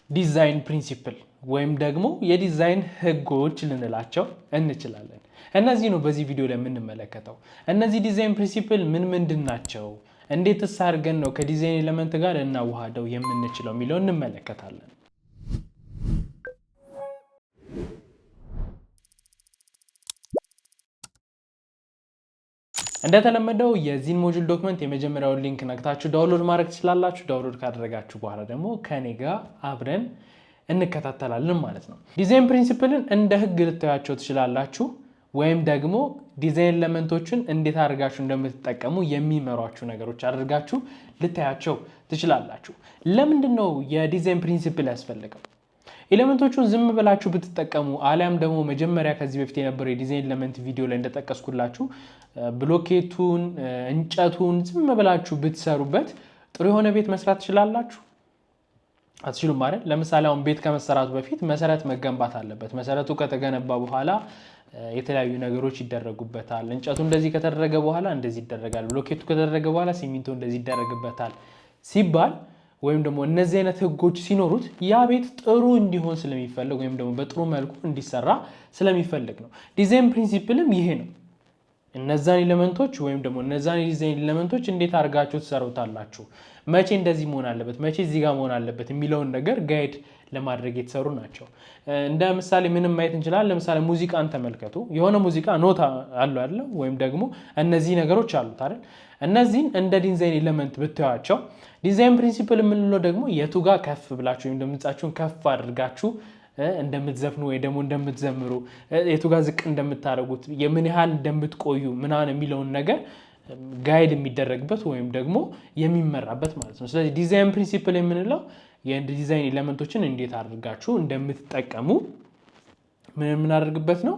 ዲዛይን ፕሪንሲፕል ወይም ደግሞ የዲዛይን ህጎች ልንላቸው እንችላለን። እነዚህ ነው በዚህ ቪዲዮ ላይ የምንመለከተው። እነዚህ ዲዛይን ፕሪንሲፕል ምንድን ናቸው? እንዴትስ አድርገን ነው ከዲዛይን ኤሌመንት ጋር እናዋሃደው የምንችለው የሚለው እንመለከታለን። እንደተለመደው የዚህን ሞጁል ዶክመንት የመጀመሪያውን ሊንክ ነክታችሁ ዳውንሎድ ማድረግ ትችላላችሁ። ዳውንሎድ ካደረጋችሁ በኋላ ደግሞ ከኔ ጋር አብረን እንከታተላለን ማለት ነው። ዲዛይን ፕሪንሲፕልን እንደ ህግ ልታያቸው ትችላላችሁ፣ ወይም ደግሞ ዲዛይን ኤሌመንቶችን እንዴት አድርጋችሁ እንደምትጠቀሙ የሚመሯችሁ ነገሮች አድርጋችሁ ልታያቸው ትችላላችሁ። ለምንድን ነው የዲዛይን ፕሪንሲፕል ያስፈልገው? ኤሌመንቶቹን ዝም ብላችሁ ብትጠቀሙ አሊያም ደግሞ መጀመሪያ ከዚህ በፊት የነበረው የዲዛይን ኤሌመንት ቪዲዮ ላይ እንደጠቀስኩላችሁ ብሎኬቱን እንጨቱን ዝም ብላችሁ ብትሰሩበት ጥሩ የሆነ ቤት መስራት ትችላላችሁ? አትችሉም ማለት። ለምሳሌ አሁን ቤት ከመሰራቱ በፊት መሰረት መገንባት አለበት። መሰረቱ ከተገነባ በኋላ የተለያዩ ነገሮች ይደረጉበታል። እንጨቱ እንደዚህ ከተደረገ በኋላ እንደዚህ ይደረጋል፣ ብሎኬቱ ከተደረገ በኋላ ሲሚንቶ እንደዚህ ይደረግበታል ሲባል ወይም ደግሞ እነዚህ አይነት ህጎች ሲኖሩት ያ ቤት ጥሩ እንዲሆን ስለሚፈልግ ወይም ደግሞ በጥሩ መልኩ እንዲሰራ ስለሚፈልግ ነው። ዲዛይን ፕሪንሲፕልም ይሄ ነው። እነዛን ኤሌመንቶች ወይም ደግሞ እነዛን የዲዛይን ኤሌመንቶች እንዴት አድርጋችሁ ትሰሩታላችሁ፣ መቼ እንደዚህ መሆን አለበት፣ መቼ እዚህ ጋር መሆን አለበት የሚለውን ነገር ጋይድ ለማድረግ የተሰሩ ናቸው። እንደ ምሳሌ ምንም ማየት እንችላለን። ለምሳሌ ሙዚቃን ተመልከቱ። የሆነ ሙዚቃ ኖታ አለው አይደል? ወይም ደግሞ እነዚህ ነገሮች አሉት አይደል? እነዚህን እንደ ዲዛይን ኤሌመንት ብታዩዋቸው፣ ዲዛይን ፕሪንሲፕል የምንለው ደግሞ የቱ ጋር ከፍ ብላችሁ ወይም ድምጻችሁን ከፍ አድርጋችሁ እንደምትዘፍኑ ወይ ደግሞ እንደምትዘምሩ፣ የቱ ጋር ዝቅ እንደምታደርጉት፣ የምን ያህል እንደምትቆዩ ምናምን የሚለውን ነገር ጋይድ የሚደረግበት ወይም ደግሞ የሚመራበት ማለት ነው። ስለዚህ ዲዛይን ፕሪንሲፕል የምንለው የዲዛይን ኤሌመንቶችን እንዴት አድርጋችሁ እንደምትጠቀሙ ምን የምናደርግበት ነው፣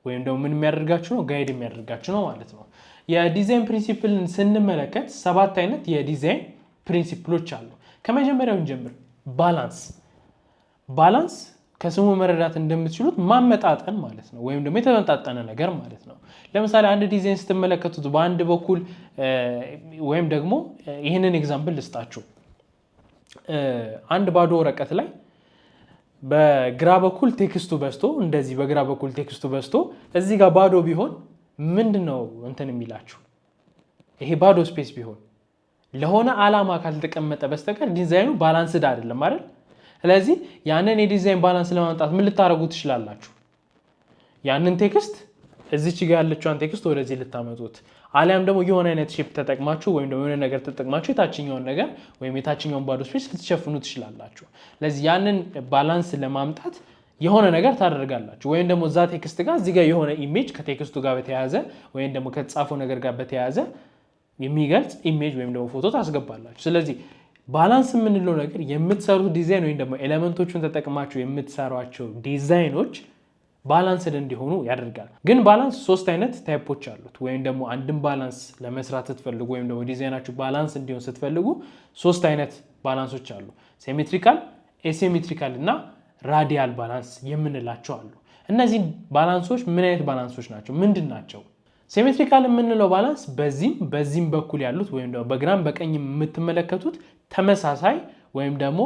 ወይም ደግሞ ምን የሚያደርጋችሁ ነው፣ ጋይድ የሚያደርጋችሁ ነው ማለት ነው። የዲዛይን ፕሪንሲፕልን ስንመለከት 7 አይነት የዲዛይን ፕሪንሲፕሎች አሉ። ከመጀመሪያው እንጀምር። ባላንስ ከስሙ መረዳት እንደምትችሉት ማመጣጠን ማለት ነው፣ ወይም ደግሞ የተመጣጠነ ነገር ማለት ነው። ለምሳሌ አንድ ዲዛይን ስትመለከቱት በአንድ በኩል ወይም ደግሞ ይህንን ኤግዛምፕል ልስጣችሁ። አንድ ባዶ ወረቀት ላይ በግራ በኩል ቴክስቱ በዝቶ እንደዚህ በግራ በኩል ቴክስቱ በዝቶ እዚህ ጋር ባዶ ቢሆን ምንድነው እንትን የሚላችሁ? ይሄ ባዶ ስፔስ ቢሆን ለሆነ ዓላማ ካልተቀመጠ በስተቀር ዲዛይኑ ባላንስድ አይደለም አይደል? ስለዚህ ያንን የዲዛይን ባላንስ ለማምጣት ምን ልታደርጉ ትችላላችሁ? ያንን ቴክስት እዚች ጋር ያለችዋን ቴክስት ወደዚህ ልታመጡት፣ አሊያም ደግሞ የሆነ አይነት ሼፕ ተጠቅማችሁ ወይም ደግሞ የሆነ ነገር ተጠቅማችሁ የታችኛውን ነገር ወይም የታችኛውን ባዶ ስፔስ ልትሸፍኑ ትችላላችሁ። ስለዚህ ያንን ባላንስ ለማምጣት የሆነ ነገር ታደርጋላችሁ። ወይም ደግሞ እዛ ቴክስት ጋር እዚህ ጋር የሆነ ኢሜጅ ከቴክስቱ ጋር በተያያዘ ወይም ደግሞ ከተጻፈው ነገር ጋር በተያያዘ የሚገልጽ ኢሜጅ ወይም ደግሞ ፎቶ ታስገባላችሁ። ስለዚህ ባላንስ የምንለው ነገር የምትሰሩት ዲዛይን ወይም ደግሞ ኤሌመንቶቹን ተጠቅማችሁ የምትሰሯቸው ዲዛይኖች ባላንስድ እንዲሆኑ ያደርጋል። ግን ባላንስ 3 አይነት ታይፖች አሉት። ወይም ደግሞ አንድን ባላንስ ለመስራት ስትፈልጉ ወይም ደግሞ ዲዛይናችሁ ባላንስ እንዲሆን ስትፈልጉ 3 አይነት ባላንሶች አሉ። ሴሜትሪካል፣ ኤሴሜትሪካል እና ራዲያል ባላንስ የምንላቸው አሉ። እነዚህ ባላንሶች ምን አይነት ባላንሶች ናቸው? ምንድን ናቸው? ሴሜትሪካል የምንለው ባላንስ በዚህም በኩል ያሉት ወይም ደግሞ በግራም በቀኝ የምትመለከቱት ተመሳሳይ ወይም ደግሞ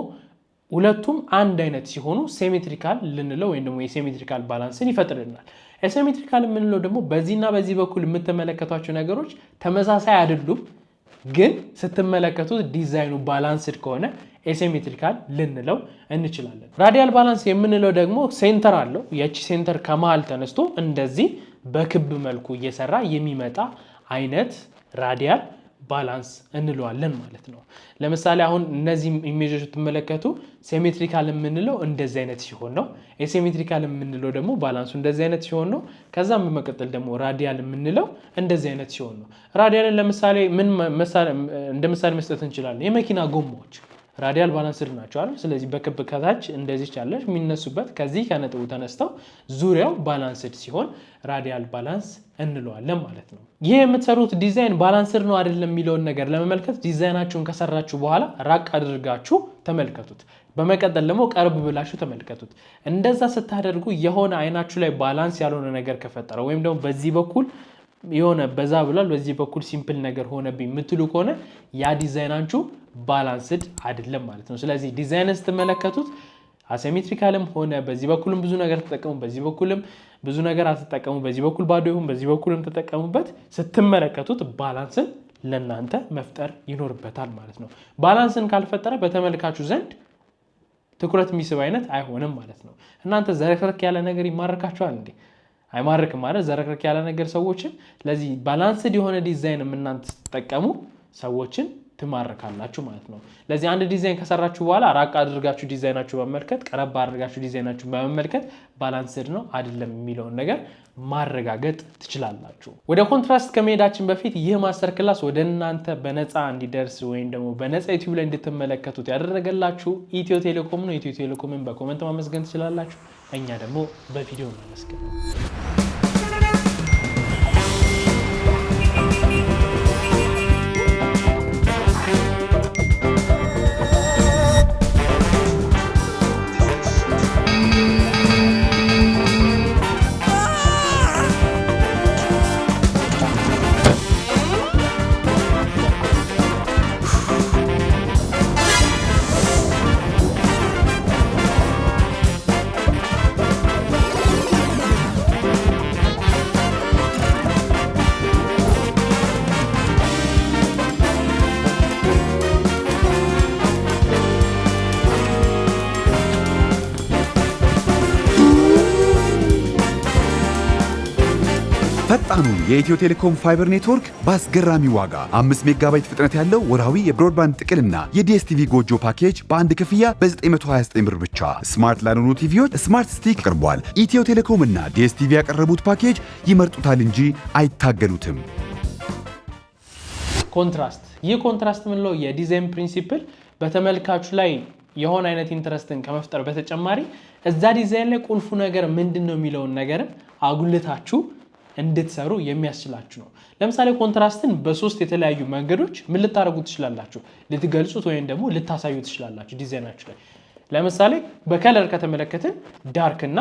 ሁለቱም አንድ አይነት ሲሆኑ ሴሜትሪካል ልንለው ወይም ደግሞ የሴሜትሪካል ባላንስን ይፈጥርልናል። ኤሴሜትሪካል የምንለው ደግሞ በዚህና በዚህ በኩል የምትመለከቷቸው ነገሮች ተመሳሳይ አይደሉም፣ ግን ስትመለከቱት ዲዛይኑ ባላንስድ ከሆነ ኤሴሜትሪካል ልንለው እንችላለን። ራዲያል ባላንስ የምንለው ደግሞ ሴንተር አለው። ያቺ ሴንተር ከመሃል ተነስቶ እንደዚህ በክብ መልኩ እየሰራ የሚመጣ አይነት ራዲያል ባላንስ እንለዋለን ማለት ነው። ለምሳሌ አሁን እነዚህ ኢሜጆች ስትመለከቱ ሴሜትሪካል የምንለው እንደዚህ አይነት ሲሆን ነው። ኤሴሜትሪካል የምንለው ደግሞ ባላንሱ እንደዚህ አይነት ሲሆን ነው። ከዛም በመቀጠል ደግሞ ራዲያል የምንለው እንደዚህ አይነት ሲሆን ነው። ራዲያልን ለምሳሌ እንደ ምሳሌ መስጠት እንችላለን። የመኪና ጎማዎች ራዲያል ባላንስድ ናቸው አይደል? ስለዚህ በክብ ከታች እንደዚህ ያለች የሚነሱበት ከዚህ ከነጥቡ ተነስተው ዙሪያው ባላንስድ ሲሆን ራዲያል ባላንስ እንለዋለን ማለት ነው። ይህ የምትሰሩት ዲዛይን ባላንስድ ነው አይደለም የሚለውን ነገር ለመመልከት ዲዛይናችሁን ከሰራችሁ በኋላ ራቅ አድርጋችሁ ተመልከቱት። በመቀጠል ደግሞ ቀርብ ብላችሁ ተመልከቱት። እንደዛ ስታደርጉ የሆነ አይናችሁ ላይ ባላንስ ያልሆነ ነገር ከፈጠረ ወይም ደግሞ በዚህ በኩል የሆነ በዛ ብሏል በዚህ በኩል ሲምፕል ነገር ሆነብኝ የምትሉ ከሆነ ያ ዲዛይናችሁ ባላንስድ አይደለም ማለት ነው። ስለዚህ ዲዛይን ስትመለከቱት አሲሜትሪካልም ሆነ በዚህ በኩልም ብዙ ነገር ተጠቀሙ፣ በዚህ በኩልም ብዙ ነገር አትጠቀሙ፣ በዚህ በኩል ባዶ ይሁን በዚህ በኩልም ተጠቀሙበት፣ ስትመለከቱት ባላንስን ለናንተ መፍጠር ይኖርበታል ማለት ነው። ባላንስን ካልፈጠረ በተመልካቹ ዘንድ ትኩረት የሚስብ አይነት አይሆንም ማለት ነው። እናንተ ዘረክረክ ያለ ነገር ይማርካችኋል እንዴ? አይማርክም ማለት ዘረክረክ ያለ ነገር ሰዎችን። ስለዚህ ባላንስድ የሆነ ዲዛይን እናንተ ስትጠቀሙ ሰዎችን ትማርካላችሁ ማለት ነው። ለዚህ አንድ ዲዛይን ከሰራችሁ በኋላ ራቅ አድርጋችሁ ዲዛይናችሁ በመመልከት ቀረብ አድርጋችሁ ዲዛይናችሁ በመመልከት ባላንስድ ነው አይደለም የሚለውን ነገር ማረጋገጥ ትችላላችሁ። ወደ ኮንትራስት ከመሄዳችን በፊት ይህ ማስተር ክላስ ወደ እናንተ በነፃ እንዲደርስ ወይም ደግሞ በነፃ ዩቲዩብ ላይ እንድትመለከቱት ያደረገላችሁ ኢትዮ ቴሌኮም ነው። ኢትዮ ቴሌኮምን በኮሜንት ማመስገን ትችላላችሁ። እኛ ደግሞ በቪዲዮ እናመስግን። ፈጣኑ የኢትዮ ቴሌኮም ፋይበር ኔትወርክ በአስገራሚ ዋጋ 5 ሜጋባይት ፍጥነት ያለው ወርሃዊ የብሮድባንድ ጥቅልና የዲኤስቲቪ ጎጆ ፓኬጅ በአንድ ክፍያ በ929 ብር ብቻ። ስማርት ላልሆኑ ቲቪዎች ስማርት ስቲክ ቀርቧል። ኢትዮ ቴሌኮም እና ዲኤስቲቪ ያቀረቡት ፓኬጅ ይመርጡታል እንጂ አይታገሉትም። ኮንትራስት። ይህ ኮንትራስት ምንለው የዲዛይን ፕሪንሲፕል በተመልካቹ ላይ የሆነ አይነት ኢንተረስትን ከመፍጠር በተጨማሪ እዛ ዲዛይን ላይ ቁልፉ ነገር ምንድነው የሚለውን ነገርም አጉልታችሁ እንድትሰሩ የሚያስችላችሁ ነው። ለምሳሌ ኮንትራስትን በሶስት የተለያዩ መንገዶች ምን ልታረጉት ትችላላችሁ? ልትገልጹት ወይም ደግሞ ልታሳዩት ትችላላችሁ ዲዛይናችሁ ላይ። ለምሳሌ በከለር ከተመለከትን ዳርክ እና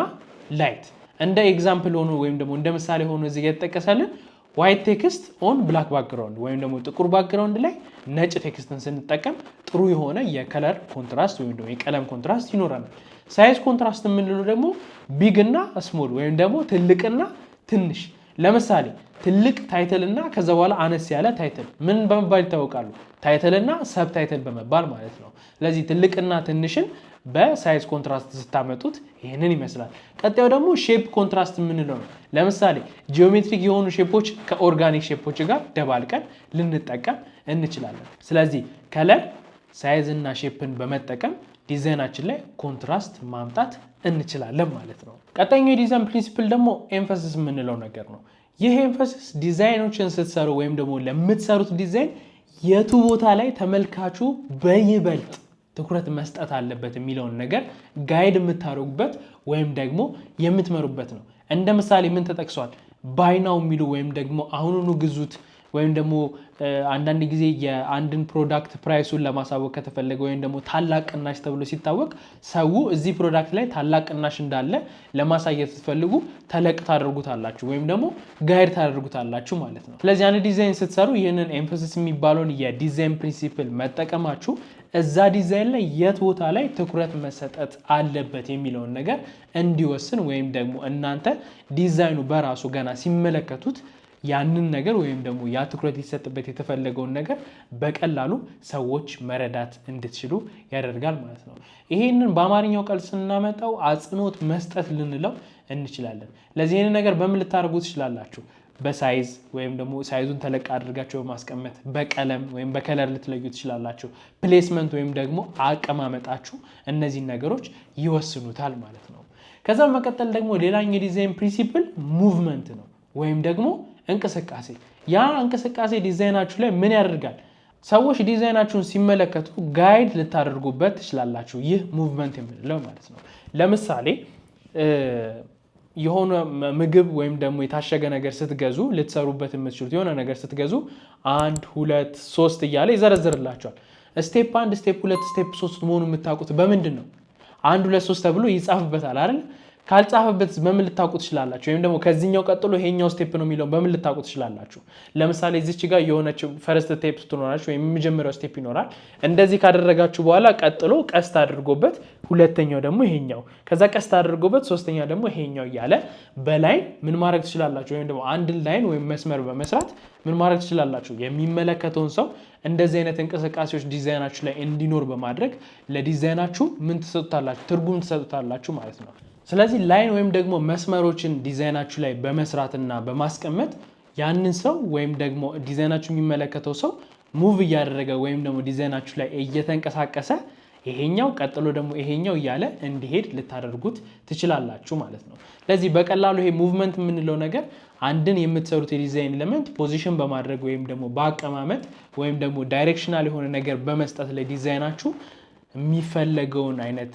ላይት እንደ ኤግዛምፕል ሆኖ ወይም ደግሞ እንደ ምሳሌ ሆኖ እዚህ ጋር የተጠቀሰልን ዋይት ቴክስት ኦን ብላክ ባክግራውንድ ወይም ደግሞ ጥቁር ባክግራውንድ ላይ ነጭ ቴክስትን ስንጠቀም ጥሩ የሆነ የከለር ኮንትራስት ወይም ደግሞ የቀለም ኮንትራስት ይኖረናል። ሳይዝ ኮንትራስት የምንለው ደግሞ ቢግ እና ስሞል ወይም ደግሞ ትልቅና ትንሽ። ለምሳሌ ትልቅ ታይትል እና ከዛ በኋላ አነስ ያለ ታይትል ምን በመባል ይታወቃሉ? ታይትል እና ሰብ ታይትል በመባል ማለት ነው። ስለዚህ ትልቅና ትንሽን በሳይዝ ኮንትራስት ስታመጡት ይሄንን ይመስላል። ቀጣዩ ደግሞ ሼፕ ኮንትራስት የምንለው ነው። ለምሳሌ ጂኦሜትሪክ የሆኑ ሼፖች ከኦርጋኒክ ሼፖች ጋር ደባልቀን ልንጠቀም እንችላለን። ስለዚህ ከለር፣ ሳይዝ እና ሼፕን በመጠቀም ዲዛይናችን ላይ ኮንትራስት ማምጣት እንችላለን ማለት ነው። ቀጣይኛው የዲዛይን ፕሪንሲፕል ደግሞ ኤምፋሲስ የምንለው ነገር ነው። ይህ ኤምፋሲስ ዲዛይኖችን ስትሰሩ ወይም ደግሞ ለምትሰሩት ዲዛይን የቱ ቦታ ላይ ተመልካቹ በይበልጥ ትኩረት መስጠት አለበት የሚለውን ነገር ጋይድ የምታደርጉበት ወይም ደግሞ የምትመሩበት ነው። እንደ ምሳሌ ምን ተጠቅሷል? ባይናው የሚሉ ወይም ደግሞ አሁኑኑ ግዙት ወይም ደግሞ አንዳንድ ጊዜ የአንድን ፕሮዳክት ፕራይሱን ለማሳወቅ ከተፈለገ ወይም ደግሞ ታላቅ ቅናሽ ተብሎ ሲታወቅ ሰው እዚህ ፕሮዳክት ላይ ታላቅ ቅናሽ እንዳለ ለማሳየት ስትፈልጉ ተለቅ ታደርጉታላችሁ ወይም ደግሞ ጋይድ ታደርጉታላችሁ ማለት ነው። ስለዚህ አንድ ዲዛይን ስትሰሩ ይህንን ኤምፋሲስ የሚባለውን የዲዛይን ፕሪንሲፕል መጠቀማችሁ እዛ ዲዛይን ላይ የት ቦታ ላይ ትኩረት መሰጠት አለበት የሚለውን ነገር እንዲወስን ወይም ደግሞ እናንተ ዲዛይኑ በራሱ ገና ሲመለከቱት ያንን ነገር ወይም ደግሞ ያ ትኩረት ሊሰጥበት የተፈለገውን ነገር በቀላሉ ሰዎች መረዳት እንድትችሉ ያደርጋል ማለት ነው። ይሄንን በአማርኛው ቃል ስናመጣው አጽንኦት መስጠት ልንለው እንችላለን። ለዚህ ይሄንን ነገር በምን ልታደርጉ ትችላላችሁ? በሳይዝ ወይም ደግሞ ሳይዙን ተለቅ አድርጋችሁ በማስቀመጥ በቀለም ወይም በከለር ልትለዩ ትችላላችሁ። ፕሌስመንት ወይም ደግሞ አቀማመጣችሁ እነዚህን ነገሮች ይወስኑታል ማለት ነው። ከዛ በመቀጠል ደግሞ ሌላኛው ዲዛይን ፕሪንሲፕል ሙቭመንት ነው ወይም ደግሞ እንቅስቃሴ። ያ እንቅስቃሴ ዲዛይናችሁ ላይ ምን ያደርጋል? ሰዎች ዲዛይናችሁን ሲመለከቱ ጋይድ ልታደርጉበት ትችላላችሁ። ይህ ሙቭመንት የምንለው ማለት ነው። ለምሳሌ የሆነ ምግብ ወይም ደግሞ የታሸገ ነገር ስትገዙ ልትሰሩበት የምትችሉት የሆነ ነገር ስትገዙ 1 2 3 እያለ ይዘረዝርላችኋል። ስቴፕ 1 ስቴፕ 2 ስቴፕ 3 መሆኑን የምታውቁት በምንድን ነው? 1 2 3 ተብሎ ይጻፍበታል አይደል? ካልጻፈበት በምን ልታውቁ ትችላላችሁ? ወይም ደግሞ ከዚህኛው ቀጥሎ ይሄኛው ስቴፕ ነው የሚለው በምን ልታውቁ ትችላላችሁ? ለምሳሌ እዚች ጋር የሆነች ፈርስት ስቴፕ ትኖራለች ወይም የመጀመሪያው ስቴፕ ይኖራል። እንደዚህ ካደረጋችሁ በኋላ ቀጥሎ ቀስት አድርጎበት ሁለተኛው ደግሞ ይሄኛው፣ ከዛ ቀስት አድርጎበት ሶስተኛው ደግሞ ይሄኛው እያለ በላይ ምን ማድረግ ትችላላችሁ? ወይም ደግሞ አንድ ላይን ወይም መስመር በመስራት ምን ማድረግ ትችላላችሁ? የሚመለከተውን ሰው እንደዚህ አይነት እንቅስቃሴዎች ዲዛይናችሁ ላይ እንዲኖር በማድረግ ለዲዛይናችሁ ምን ትሰጡታላችሁ? ትርጉም ትሰጡታላችሁ ማለት ነው። ስለዚህ ላይን ወይም ደግሞ መስመሮችን ዲዛይናችሁ ላይ በመስራትና በማስቀመጥ ያንን ሰው ወይም ደግሞ ዲዛይናችሁ የሚመለከተው ሰው ሙቭ እያደረገ ወይም ደግሞ ዲዛይናችሁ ላይ እየተንቀሳቀሰ ይሄኛው ቀጥሎ ደግሞ ይሄኛው እያለ እንዲሄድ ልታደርጉት ትችላላችሁ ማለት ነው። ስለዚህ በቀላሉ ይሄ ሙቭመንት የምንለው ነገር አንድን የምትሰሩት የዲዛይን ኤሌመንት ፖዚሽን በማድረግ ወይም ደግሞ በአቀማመጥ ወይም ደግሞ ዳይሬክሽናል የሆነ ነገር በመስጠት ላይ ዲዛይናችሁ የሚፈለገውን አይነት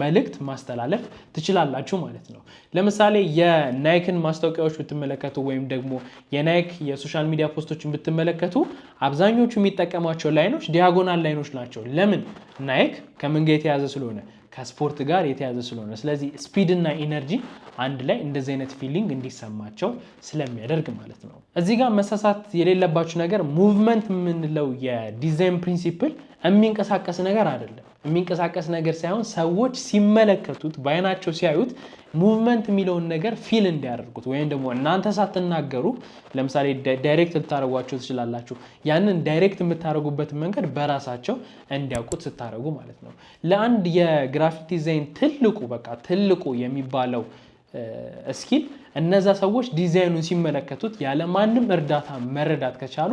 መልእክት ማስተላለፍ ትችላላችሁ ማለት ነው። ለምሳሌ የናይክን ማስታወቂያዎች ብትመለከቱ ወይም ደግሞ የናይክ የሶሻል ሚዲያ ፖስቶችን ብትመለከቱ አብዛኞቹ የሚጠቀሟቸው ላይኖች ዲያጎናል ላይኖች ናቸው። ለምን? ናይክ ከምን ጋር የተያዘ ስለሆነ ከስፖርት ጋር የተያዘ ስለሆነ፣ ስለዚህ ስፒድ እና ኢነርጂ አንድ ላይ እንደዚህ አይነት ፊሊንግ እንዲሰማቸው ስለሚያደርግ ማለት ነው። እዚህ ጋር መሳሳት የሌለባችሁ ነገር ሙቭመንት የምንለው የዲዛይን ፕሪንሲፕል የሚንቀሳቀስ ነገር አይደለም። የሚንቀሳቀስ ነገር ሳይሆን ሰዎች ሲመለከቱት በአይናቸው ሲያዩት ሙቭመንት የሚለውን ነገር ፊል እንዲያደርጉት ወይም ደግሞ እናንተ ሳትናገሩ ለምሳሌ ዳይሬክት ልታደርጓቸው ትችላላችሁ። ያንን ዳይሬክት የምታደርጉበት መንገድ በራሳቸው እንዲያውቁት ስታደርጉ ማለት ነው። ለአንድ የግራፊክ ዲዛይን ትልቁ የሚባለው ስኪል እነዛ ሰዎች ዲዛይኑን ሲመለከቱት ያለ ማንም እርዳታ መረዳት ከቻሉ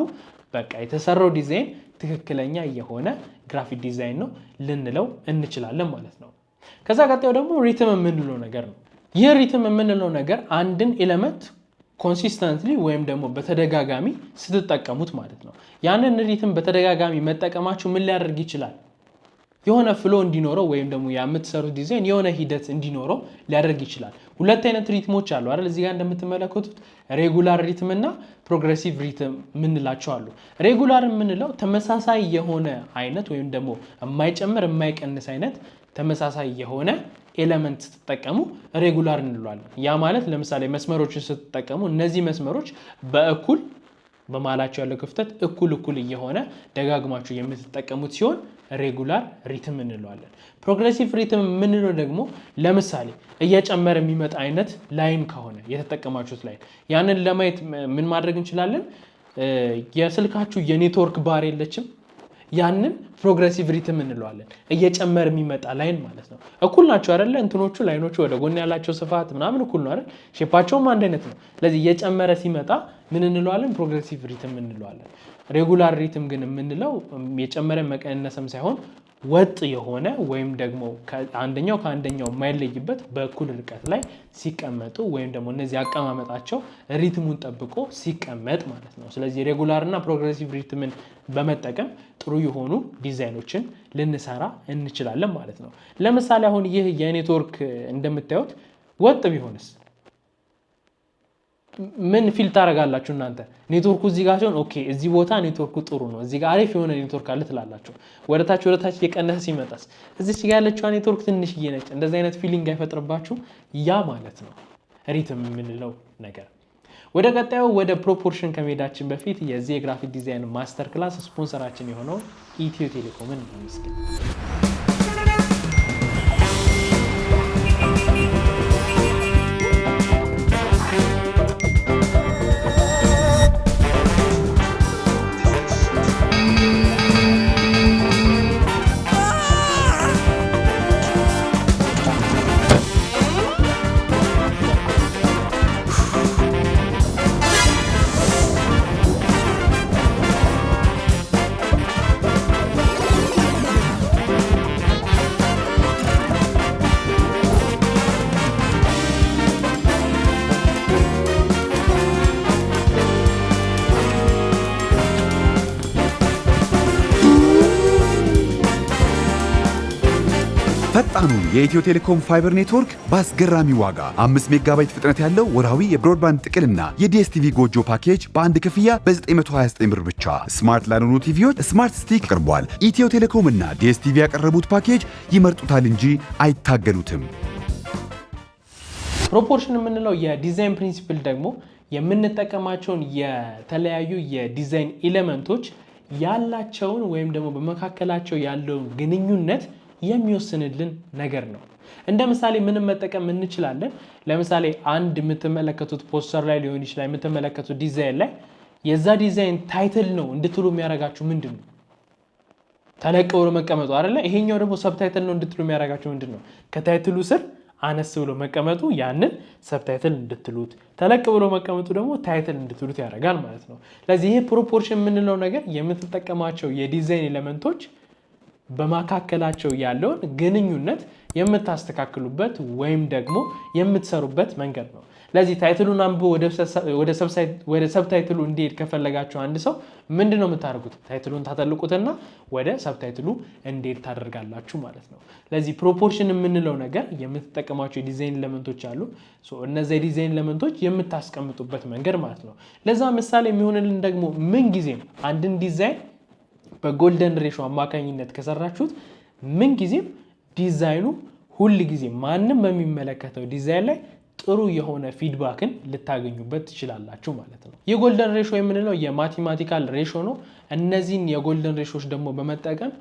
በቃ የተሰራው ዲዛይን ትክክለኛ የሆነ ግራፊክ ዲዛይን ነው ልንለው እንችላለን ማለት ነው። ከዛ ቀጣዩ ደግሞ ሪትም የምንለው ነገር ነው። ይህ ሪትም የምንለው ነገር አንድን ኤሌመንት ኮንሲስተንትሊ ወይም ደግሞ በተደጋጋሚ ስትጠቀሙት ማለት ነው። ያንን ሪትም በተደጋጋሚ መጠቀማችሁ ምን ሊያደርግ ይችላል? የሆነ ፍሎ እንዲኖረው ወይም ደግሞ የምትሰሩት ዲዛይን የሆነ ሂደት እንዲኖረው ሊያደርግ ይችላል። ሁለት አይነት ሪትሞች አሉ አይደል? እዚህ ጋር እንደምትመለከቱት ሬጉላር ሪትም እና ፕሮግሬሲቭ ሪትም የምንላቸው አሉ። ሬጉላር የምንለው ተመሳሳይ የሆነ አይነት ወይም ደግሞ የማይጨምር የማይቀንስ አይነት ተመሳሳይ የሆነ ኤሌመንት ስትጠቀሙ ሬጉላር እንለዋለን። ያ ማለት ለምሳሌ መስመሮችን ስትጠቀሙ እነዚህ መስመሮች በእኩል በማላቸው ያለው ክፍተት እኩል እየሆነ ደጋግማችሁ የምትጠቀሙት ሲሆን ሬጉላር ሪትም እንለዋለን። ፕሮግሬሲቭ ሪትም የምንለው ደግሞ ለምሳሌ እየጨመረ የሚመጣ አይነት ላይን ከሆነ የተጠቀማችሁት ላይን ያንን ለማየት ምን ማድረግ እንችላለን? የስልካችሁ የኔትወርክ ባር የለችም? ያንን ፕሮግሬሲቭ ሪትም እንለዋለን። እየጨመረ የሚመጣ ላይን ማለት ነው። እኩል ናቸው አይደለ? እንትኖቹ ላይኖቹ ወደ ጎን ያላቸው ስፋት ምናምን እኩል ነው አይደል? ሼፓቸውም አንድ አይነት ነው። ስለዚህ እየጨመረ ሲመጣ ምን እንለዋለን? ፕሮግሬሲቭ ሪትም እንለዋለን። ሬጉላር ሪትም ግን የምንለው የጨመረ መቀነስም ሳይሆን ወጥ የሆነ ወይም ደግሞ አንደኛው ከአንደኛው የማይለይበት በእኩል ርቀት ላይ ሲቀመጡ ወይም ደግሞ እነዚህ አቀማመጣቸው ሪትሙን ጠብቆ ሲቀመጥ ማለት ነው። ስለዚህ ሬጉላር እና ፕሮግሬሲቭ ሪትምን በመጠቀም ጥሩ የሆኑ ዲዛይኖችን ልንሰራ እንችላለን ማለት ነው። ለምሳሌ አሁን ይህ የኔትወርክ እንደምታዩት ወጥ ቢሆንስ ምን ፊል ታደርጋላችሁ እናንተ? ኔትወርኩ እዚህ ጋር ሲሆን ኦኬ እዚህ ቦታ ኔትወርኩ ጥሩ ነው፣ እዚህ ጋር አሪፍ የሆነ ኔትወርክ አለ ትላላችሁ። ወደታች እየቀነሰ ሲመጣስ እዚህ ጋር ያለችው ኔትወርክ ትንሽዬ ነች። እንደዚህ አይነት ፊሊንግ አይፈጥርባችሁ? ያ ማለት ነው ሪትም የምንለው ነገር። ወደ ቀጣዩ ወደ ፕሮፖርሽን ከመሄዳችን በፊት የዚህ የግራፊክ ዲዛይን ማስተር ክላስ ስፖንሰራችን የሆነው ኢትዮ ቴሌኮምን እናመስግን። ፈጣኑን የኢትዮ ቴሌኮም ፋይበር ኔትወርክ በአስገራሚ ዋጋ 5 ሜጋባይት ፍጥነት ያለው ወርሃዊ የብሮድባንድ ጥቅልና የዲኤስቲቪ ጎጆ ፓኬጅ በአንድ ክፍያ በ929 ብር ብቻ። ስማርት ላልሆኑ ቲቪዎች ስማርት ስቲክ ቀርቧል። ኢትዮ ቴሌኮም እና ዲኤስቲቪ ያቀረቡት ፓኬጅ ይመርጡታል እንጂ አይታገሉትም። ፕሮፖርሽን የምንለው የዲዛይን ፕሪንሲፕል ደግሞ የምንጠቀማቸውን የተለያዩ የዲዛይን ኤሌመንቶች ያላቸውን ወይም ደግሞ በመካከላቸው ያለውን ግንኙነት የሚወስንልን ነገር ነው። እንደ ምሳሌ ምንም መጠቀም እንችላለን። ለምሳሌ አንድ የምትመለከቱት ፖስተር ላይ ሊሆን ይችላል የምትመለከቱት ዲዛይን ላይ የዛ ዲዛይን ታይትል ነው እንድትሉ የሚያደርጋችሁ ምንድን ነው? ተለቅ ብሎ መቀመጡ አይደለ? ይሄኛው ደግሞ ሰብታይትል ነው እንድትሉ የሚያደርጋችሁ ምንድን ነው? ከታይትሉ ስር አነስ ብሎ መቀመጡ ያንን ሰብታይትል እንድትሉት፣ ተለቅ ብሎ መቀመጡ ደግሞ ታይትል እንድትሉት ያደርጋል ማለት ነው። ስለዚህ ይሄ ፕሮፖርሽን የምንለው ነገር የምትጠቀማቸው የዲዛይን ኤሌመንቶች በመካከላቸው ያለውን ግንኙነት የምታስተካክሉበት ወይም ደግሞ የምትሰሩበት መንገድ ነው። ለዚህ ታይትሉን አንብቦ ወደ ሰብታይትሉ እንዲሄድ ከፈለጋችሁ አንድ ሰው ምንድን ነው የምታደርጉት? ታይትሉን ታጠልቁትና ወደ ሰብታይትሉ እንዲሄድ ታደርጋላችሁ ማለት ነው። ለዚህ ፕሮፖርሽን የምንለው ነገር የምትጠቀማቸው የዲዛይን ኤሌመንቶች አሉ። እነዚ የዲዛይን ኤሌመንቶች የምታስቀምጡበት መንገድ ማለት ነው። ለዛ ምሳሌ የሚሆንልን ደግሞ ምን ጊዜም አንድን ዲዛይን በጎልደን ሬሾ አማካኝነት ከሰራችሁት ምን ጊዜም ዲዛይኑ ሁል ጊዜ ማንም በሚመለከተው ዲዛይን ላይ ጥሩ የሆነ ፊድባክን ልታገኙበት ትችላላችሁ ማለት ነው። የጎልደን ሬሾ የምንለው የማቴማቲካል ሬሾ ነው። እነዚህን የጎልደን ሬሾች ደግሞ በመጠቀም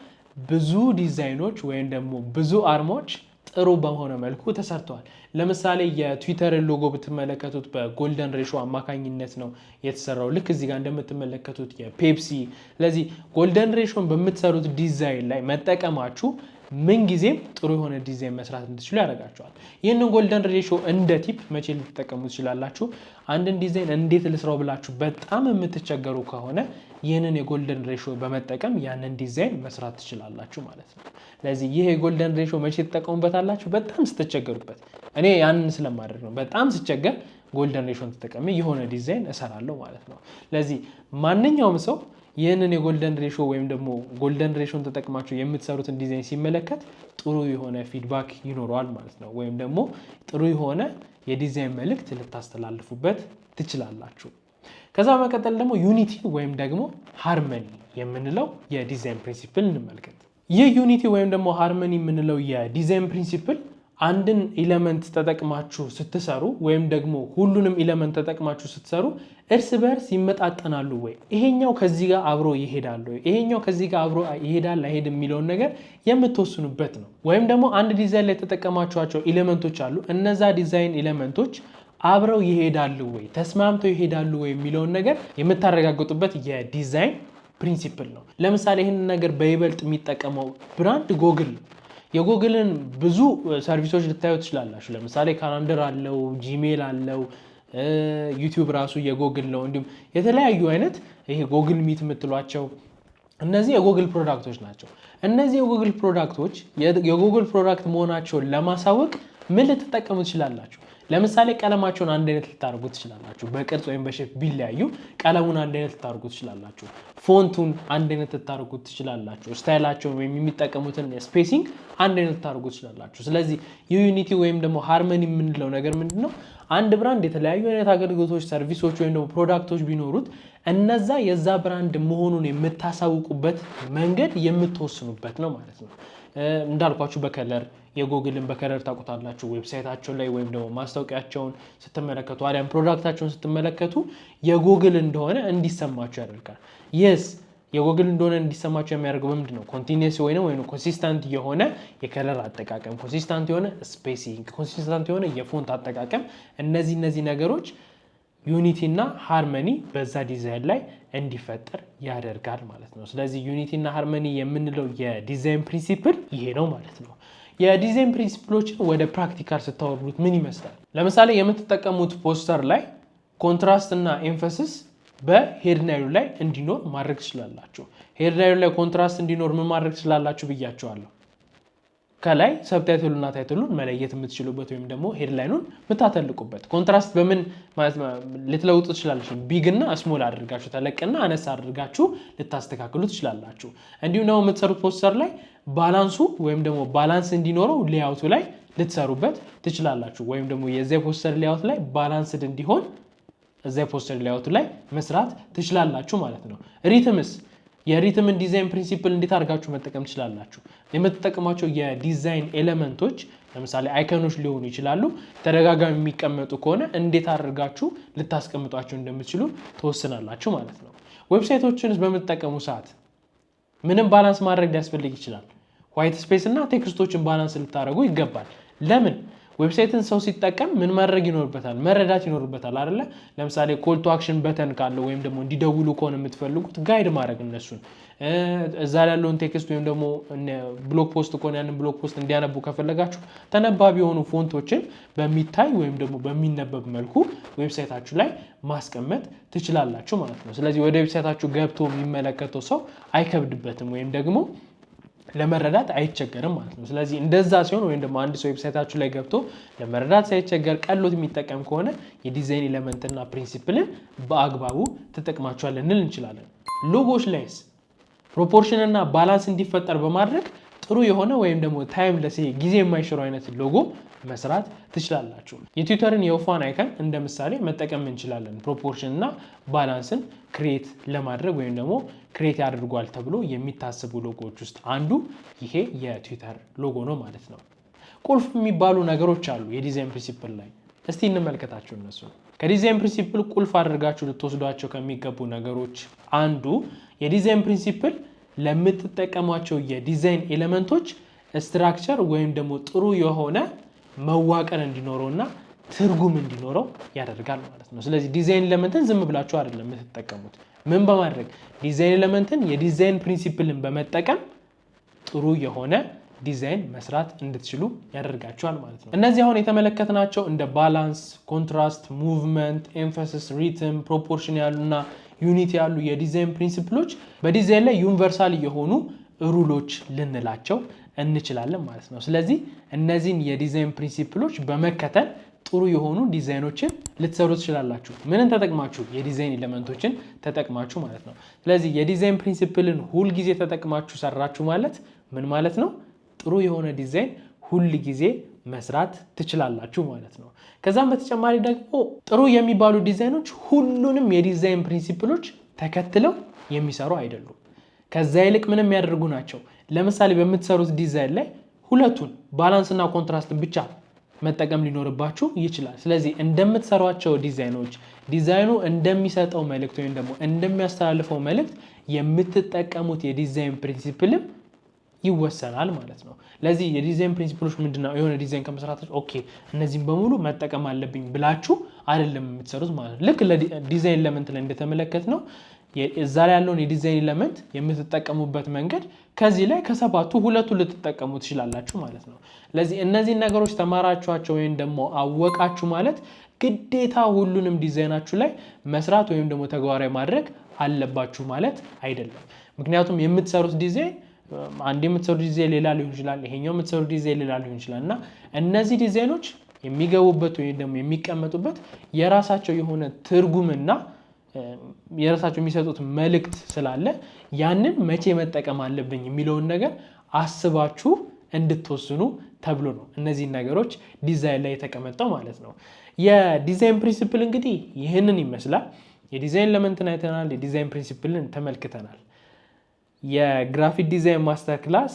ብዙ ዲዛይኖች ወይም ደግሞ ብዙ አርማዎች ጥሩ በሆነ መልኩ ተሰርተዋል። ለምሳሌ የትዊተር ሎጎ ብትመለከቱት በጎልደን ሬሾ አማካኝነት ነው የተሰራው። ልክ እዚህ ጋር እንደምትመለከቱት የፔፕሲ። ስለዚህ ጎልደን ሬሾን በምትሰሩት ዲዛይን ላይ መጠቀማችሁ ምን ጊዜም ጥሩ የሆነ ዲዛይን መስራት እንድትችሉ ያደርጋቸዋል። ይህንን ጎልደን ሬሾ እንደ ቲፕ መቼ ልትጠቀሙ ትችላላችሁ? አንድን ዲዛይን እንዴት ልስራው ብላችሁ በጣም የምትቸገሩ ከሆነ ይህንን የጎልደን ሬሾ በመጠቀም ያንን ዲዛይን መስራት ትችላላችሁ ማለት ነው። ስለዚህ ይህ የጎልደን ሬሾ መቼ ትጠቀሙበታላችሁ? በጣም ስትቸገሩበት። እኔ ያንን ስለማድረግ ነው። በጣም ስቸገር ጎልደን ሬሾን ተጠቀሚ የሆነ ዲዛይን እሰራለሁ ማለት ነው። ስለዚህ ማንኛውም ሰው ይህንን የጎልደን ሬሾ ወይም ደግሞ ጎልደን ሬሾን ተጠቅማችሁ የምትሰሩትን ዲዛይን ሲመለከት ጥሩ የሆነ ፊድባክ ይኖረዋል ማለት ነው። ወይም ደግሞ ጥሩ የሆነ የዲዛይን መልእክት ልታስተላልፉበት ትችላላችሁ። ከዛ በመቀጠል ደግሞ ዩኒቲ ወይም ደግሞ ሃርመኒ የምንለው የዲዛይን ፕሪንሲፕል እንመልከት። ይህ ዩኒቲ ወይም ደግሞ ሃርመኒ የምንለው የዲዛይን ፕሪንሲፕል አንድን ኤሌመንት ተጠቅማችሁ ስትሰሩ ወይም ደግሞ ሁሉንም ኤሌመንት ተጠቅማችሁ ስትሰሩ እርስ በርስ ይመጣጠናሉ ወይ፣ ይሄኛው ከዚህ ጋር አብሮ ይሄዳል ወይ፣ ይሄኛው ከዚህ ጋር አብሮ ይሄዳል አይሄድ የሚለውን ነገር የምትወስኑበት ነው። ወይም ደግሞ አንድ ዲዛይን ላይ የተጠቀማችኋቸው ኤሌመንቶች አሉ። እነዛ ዲዛይን ኤሌመንቶች አብረው ይሄዳሉ ወይ፣ ተስማምተው ይሄዳሉ ወይ የሚለውን ነገር የምታረጋግጡበት የዲዛይን ፕሪንሲፕል ነው። ለምሳሌ ይህንን ነገር በይበልጥ የሚጠቀመው ብራንድ ጎግል ነው። የጎግልን ብዙ ሰርቪሶች ልታዩ ትችላላችሁ። ለምሳሌ ካላንደር አለው፣ ጂሜል አለው፣ ዩቲዩብ ራሱ የጎግል ነው። እንዲሁም የተለያዩ አይነት ይሄ ጎግል ሚት የምትሏቸው እነዚህ የጎግል ፕሮዳክቶች ናቸው። እነዚህ የጎግል ፕሮዳክቶች የጎግል ፕሮዳክት መሆናቸውን ለማሳወቅ ምን ልትጠቀሙ ትችላላችሁ? ለምሳሌ ቀለማቸውን አንድ አይነት ልታደርጉ ትችላላችሁ። በቅርጽ ወይም በሼፕ ቢለያዩ ቀለሙን አንድ አይነት ልታደርጉ ትችላላችሁ። ፎንቱን አንድ አይነት ልታደርጉ ትችላላችሁ። ስታይላቸውን ወይም የሚጠቀሙትን ስፔሲንግ አንድ አይነት ልታደርጉ ትችላላችሁ። ስለዚህ ዩኒቲ ወይም ደግሞ ሃርመኒ የምንለው ነገር ምንድን ነው? አንድ ብራንድ የተለያዩ አይነት አገልግሎቶች፣ ሰርቪሶች ወይም ደግሞ ፕሮዳክቶች ቢኖሩት እነዛ የዛ ብራንድ መሆኑን የምታሳውቁበት መንገድ የምትወስኑበት ነው ማለት ነው። እንዳልኳችሁ በከለር የጎግልን በከለር ታውቁታላችሁ። ዌብሳይታቸው ላይ ወይም ደግሞ ማስታወቂያቸውን ስትመለከቱ አሊያም ፕሮዳክታቸውን ስትመለከቱ የጎግል እንደሆነ እንዲሰማችሁ ያደርጋል። የስ የጎግል እንደሆነ እንዲሰማችሁ የሚያደርገው ምንድን ነው? ኮንቲኒየስ ወይም ኮንሲስታንት የሆነ የከለር አጠቃቀም፣ ኮንሲስታንት የሆነ ስፔሲንግ፣ ኮንሲስታንት የሆነ የፎንት አጠቃቀም፣ እነዚህ ነገሮች ዩኒቲ እና ሃርመኒ በዛ ዲዛይን ላይ እንዲፈጠር ያደርጋል ማለት ነው። ስለዚህ ዩኒቲ እና ሃርመኒ የምንለው የዲዛይን ፕሪንሲፕል ይሄ ነው ማለት ነው። የዲዛይን ፕሪንሲፕሎችን ወደ ፕራክቲካል ስታወርዱት ምን ይመስላል? ለምሳሌ የምትጠቀሙት ፖስተር ላይ ኮንትራስት እና ኤምፈሲስ በሄድላይኑ ላይ እንዲኖር ማድረግ ትችላላችሁ። ሄድላይኑ ላይ ኮንትራስት እንዲኖር ምን ማድረግ ትችላላችሁ ብያቸዋለሁ። ከላይ ሰብታይትሉና ታይትሉን መለየት የምትችሉበት ወይም ደግሞ ሄድላይኑን የምታተልቁበት። ኮንትራስት በምን ልትለውጡ ትችላላችሁ? ቢግ እና ስሞል አድርጋችሁ ተለቅና አነሳ አድርጋችሁ ልታስተካክሉ ትችላላችሁ። እንዲሁም ደግሞ የምትሰሩት ፖስተር ላይ ባላንሱ ወይም ደግሞ ባላንስ እንዲኖረው ሌያውቱ ላይ ልትሰሩበት ትችላላችሁ። ወይም ደግሞ የዚያ ፖስተር ሌያውት ላይ ባላንስድ እንዲሆን እዚያ ፖስተር ሌያውቱ ላይ መስራት ትችላላችሁ ማለት ነው። ሪትምስ የሪትምን ዲዛይን ፕሪንሲፕል እንዴት አድርጋችሁ መጠቀም ትችላላችሁ? የምትጠቀሟቸው የዲዛይን ኤሌመንቶች ለምሳሌ አይከኖች ሊሆኑ ይችላሉ። ተደጋጋሚ የሚቀመጡ ከሆነ እንዴት አድርጋችሁ ልታስቀምጧቸው እንደምትችሉ ተወስናላችሁ ማለት ነው። ዌብሳይቶችን በምትጠቀሙ ሰዓት ምንም ባላንስ ማድረግ ሊያስፈልግ ይችላል። ዋይት ስፔስ እና ቴክስቶችን ባላንስ ልታደርጉ ይገባል። ለምን? ዌብሳይትን ሰው ሲጠቀም ምን ማድረግ ይኖርበታል? መረዳት ይኖርበታል አይደለ? ለምሳሌ ኮል ቱ አክሽን በተን ካለው ወይም ደግሞ እንዲደውሉ ከሆነ የምትፈልጉት ጋይድ ማድረግ እነሱን እዛ ያለውን ቴክስት ወይም ደግሞ ብሎግ ፖስት ከሆነ ያንን ብሎግ ፖስት እንዲያነቡ ከፈለጋችሁ ተነባቢ የሆኑ ፎንቶችን በሚታይ ወይም ደግሞ በሚነበብ መልኩ ዌብሳይታችሁ ላይ ማስቀመጥ ትችላላችሁ ማለት ነው። ስለዚህ ወደ ዌብሳይታችሁ ገብቶ የሚመለከተው ሰው አይከብድበትም ወይም ደግሞ ለመረዳት አይቸገርም ማለት ነው። ስለዚህ እንደዛ ሲሆን ወይም ደግሞ አንድ ሰው ዌብሳይታችሁ ላይ ገብቶ ለመረዳት ሳይቸገር ቀሎት የሚጠቀም ከሆነ የዲዛይን ኤሌመንትና ፕሪንሲፕልን በአግባቡ ተጠቅማችኋል ልንል እንችላለን። ሎጎዎች ላይስ ፕሮፖርሽን እና ባላንስ እንዲፈጠር በማድረግ ጥሩ የሆነ ወይም ደግሞ ታይምለስ ጊዜ የማይሽረው አይነት ሎጎ መስራት ትችላላችሁ። የትዊተርን የወፏን አይከን እንደ ምሳሌ መጠቀም እንችላለን። ፕሮፖርሽን እና ባላንስን ክሬት ለማድረግ ወይም ደግሞ ክሬት ያደርጓል ተብሎ የሚታሰቡ ሎጎዎች ውስጥ አንዱ ይሄ የትዊተር ሎጎ ነው ማለት ነው። ቁልፍ የሚባሉ ነገሮች አሉ የዲዛይን ፕሪንሲፕል ላይ። እስቲ እንመልከታቸው እነሱ። ከዲዛይን ፕሪንሲፕል ቁልፍ አድርጋችሁ ልትወስዷቸው ከሚገቡ ነገሮች አንዱ የዲዛይን ፕሪንሲፕል ለምትጠቀሟቸው የዲዛይን ኤሌመንቶች ስትራክቸር ወይም ደግሞ ጥሩ የሆነ መዋቀር እንዲኖረውና ትርጉም እንዲኖረው ያደርጋል ማለት ነው። ስለዚህ ዲዛይን ኤሌመንትን ዝም ብላችሁ አይደለም የምትጠቀሙት። ምን በማድረግ ዲዛይን ኤሌመንትን የዲዛይን ፕሪንሲፕልን በመጠቀም ጥሩ የሆነ ዲዛይን መስራት እንድትችሉ ያደርጋችኋል ማለት ነው። እነዚህ አሁን የተመለከትናቸው እንደ ባላንስ፣ ኮንትራስት፣ ሙቭመንት፣ ኤምፋሲስ፣ ሪትም፣ ፕሮፖርሽን ያሉና ዩኒቲ ያሉ የዲዛይን ፕሪንሲፕሎች በዲዛይን ላይ ዩኒቨርሳል የሆኑ ሩሎች ልንላቸው እንችላለን ማለት ነው። ስለዚህ እነዚህን የዲዛይን ፕሪንሲፕሎች በመከተል ጥሩ የሆኑ ዲዛይኖችን ልትሰሩ ትችላላችሁ። ምንን ተጠቅማችሁ? የዲዛይን ኤሌመንቶችን ተጠቅማችሁ ማለት ነው። ስለዚህ የዲዛይን ፕሪንሲፕልን ሁል ጊዜ ተጠቅማችሁ ሰራችሁ ማለት ምን ማለት ነው? ጥሩ የሆነ ዲዛይን ሁል ጊዜ መስራት ትችላላችሁ ማለት ነው። ከዛም በተጨማሪ ደግሞ ጥሩ የሚባሉ ዲዛይኖች ሁሉንም የዲዛይን ፕሪንሲፕሎች ተከትለው የሚሰሩ አይደሉም። ከዛ ይልቅ ምን የሚያደርጉ ናቸው? ለምሳሌ በምትሰሩት ዲዛይን ላይ ሁለቱን ባላንስ እና ኮንትራስትን ብቻ መጠቀም ሊኖርባችሁ ይችላል። ስለዚህ እንደምትሰሯቸው ዲዛይኖች ዲዛይኑ እንደሚሰጠው መልእክት ወይም ደግሞ እንደሚያስተላልፈው መልእክት የምትጠቀሙት የዲዛይን ፕሪንሲፕልም ይወሰናል ማለት ነው። ለዚህ የዲዛይን ፕሪንሲፕሎች ምንድነው? የሆነ ዲዛይን ከመስራታችሁ ኦኬ እነዚህን በሙሉ መጠቀም አለብኝ ብላችሁ አይደለም የምትሰሩት ማለት ነው። ልክ ለዲዛይን ኤሌመንት ላይ እንደተመለከት ነው እዛ ላይ ያለውን የዲዛይን ኤሌመንት የምትጠቀሙበት መንገድ ከዚህ ላይ ከሰባቱ ሁለቱን ልትጠቀሙ ትችላላችሁ ማለት ነው። ለዚህ እነዚህን ነገሮች ተማራችኋቸው ወይም ደግሞ አወቃችሁ ማለት ግዴታ ሁሉንም ዲዛይናችሁ ላይ መስራት ወይም ደግሞ ተግባራዊ ማድረግ አለባችሁ ማለት አይደለም። ምክንያቱም የምትሰሩት ዲዛይን አንድ የምትሰሩት ዲዛይን ሌላ ሊሆን ይችላል፣ ይሄኛው የምትሰሩት ዲዛይን ሌላ ሊሆን ይችላል እና እነዚህ ዲዛይኖች የሚገቡበት ወይም ደግሞ የሚቀመጡበት የራሳቸው የሆነ ትርጉምና የራሳቸው የሚሰጡት መልእክት ስላለ ያንን መቼ መጠቀም አለብኝ የሚለውን ነገር አስባችሁ እንድትወስኑ ተብሎ ነው እነዚህ ነገሮች ዲዛይን ላይ የተቀመጠው ማለት ነው። የዲዛይን ፕሪንሲፕል እንግዲህ ይህንን ይመስላል። የዲዛይን ኤሌመንትን አይተናል፣ የዲዛይን ፕሪንሲፕልን ተመልክተናል። የግራፊክ ዲዛይን ማስተር ክላስ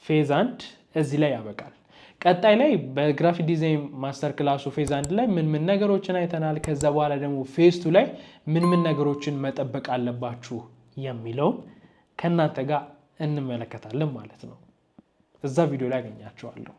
ፌዝ 1 እዚህ ላይ ያበቃል። ቀጣይ ላይ በግራፊክ ዲዛይን ማስተር ክላሱ ፌዝ 1 ላይ ምን ምን ነገሮችን አይተናል፣ ከዛ በኋላ ደግሞ ፌዝ 2 ላይ ምን ምን ነገሮችን መጠበቅ አለባችሁ የሚለውን ከእናንተ ጋር እንመለከታለን ማለት ነው። እዛ ቪዲዮ ላይ አገኛችኋለሁ።